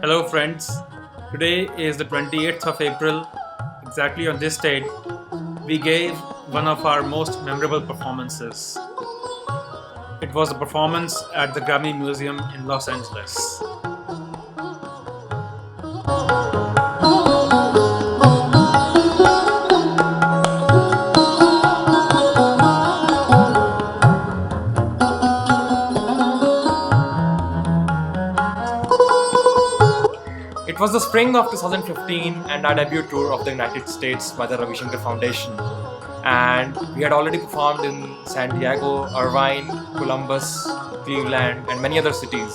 Hello, friends. Today is the 28th of April. Exactly on this date, we gave one of our most memorable performances. It was a performance at the Grammy Museum in Los Angeles. It was the spring of 2015 and our debut tour of the United States by the Ravi Shankar Foundation. And we had already performed in San Diego, Irvine, Columbus, Cleveland, and many other cities.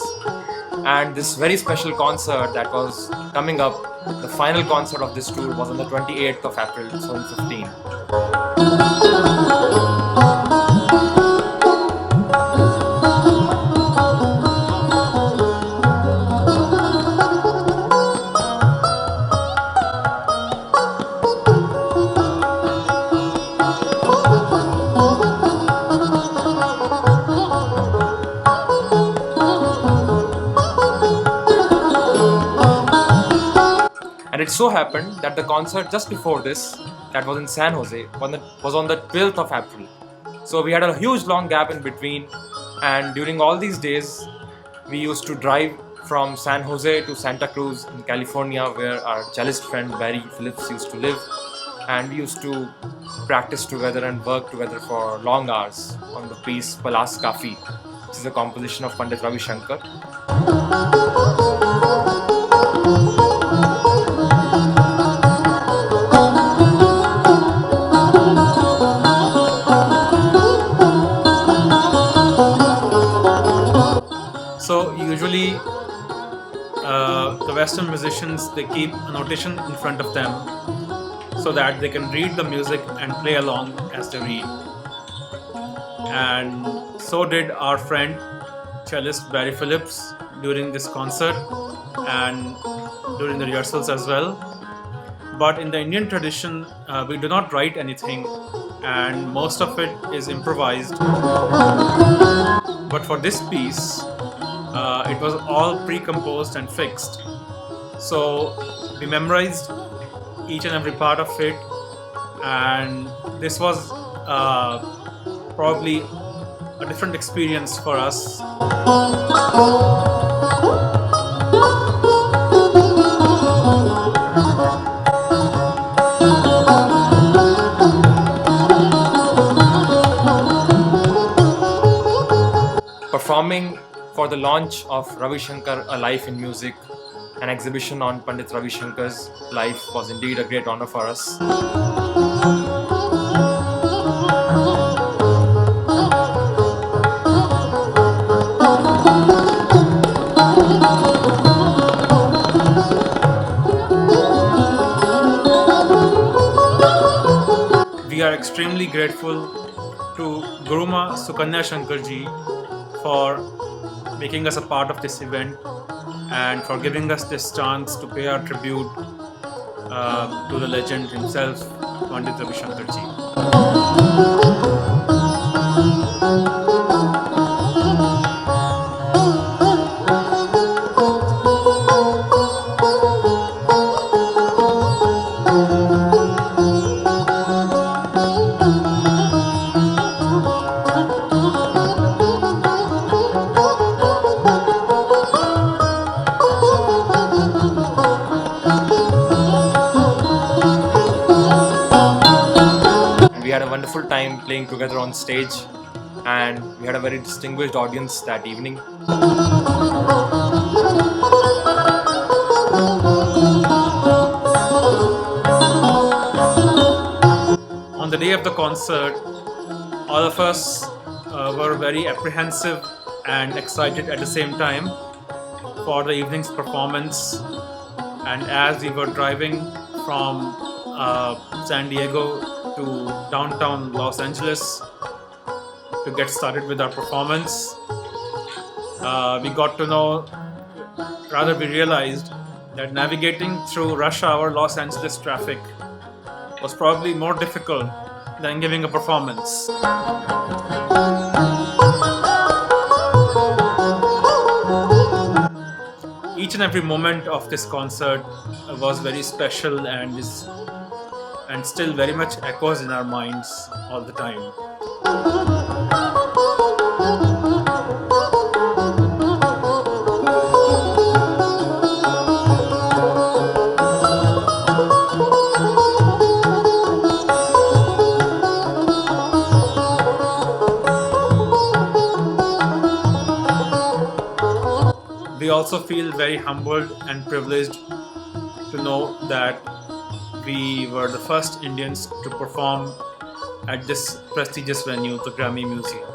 And this very special concert that was coming up, the final concert of this tour, was on the 28th of April 2015. And it so happened that the concert just before this, that was in San Jose, was on the 12th of April. So we had a huge long gap in between, and during all these days, we used to drive from San Jose to Santa Cruz in California, where our cellist friend Barry Phillips used to live, and we used to practice together and work together for long hours on the piece Palas Kafi, which is a composition of Pandit Ravi Shankar. So usually the Western musicians, they keep a notation in front of them so that they can read the music and play along as they read. And so did our friend cellist Barry Phillips during this concert and during the rehearsals as well. But in the Indian tradition, we do not write anything, and most of it is improvised. But for this piece, it was all pre-composed and fixed. So we memorized each and every part of it, and this was probably a different experience for us. Performing for the launch of Ravi Shankar, A Life in Music, an exhibition on Pandit Ravi Shankar's life, was indeed a great honor for us. We are extremely grateful to Guruma Sukanya Shankarji for making us a part of this event and for giving us this chance to pay our tribute to the legend himself, Pandit Ravi Shankarji. We had a wonderful time playing together on stage, and we had a very distinguished audience that evening. On the day of the concert, all of us were very apprehensive and excited at the same time, for the evening's performance. And as we were driving from San Diego to downtown Los Angeles to get started with our performance, we got to know, rather we realized that navigating through rush hour Los Angeles traffic was probably more difficult than giving a performance. Each and every moment of this concert was very special and still very much echoes in our minds all the time. We also feel very humbled and privileged to know that we were the first Indians to perform at this prestigious venue, the Grammy Museum.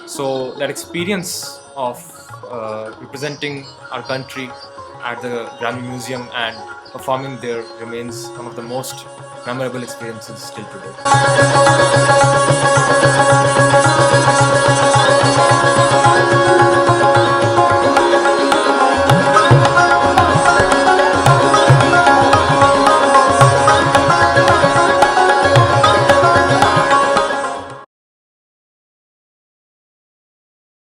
So that experience of representing our country at the Grammy Museum and performing there remains one of the most memorable experiences still today.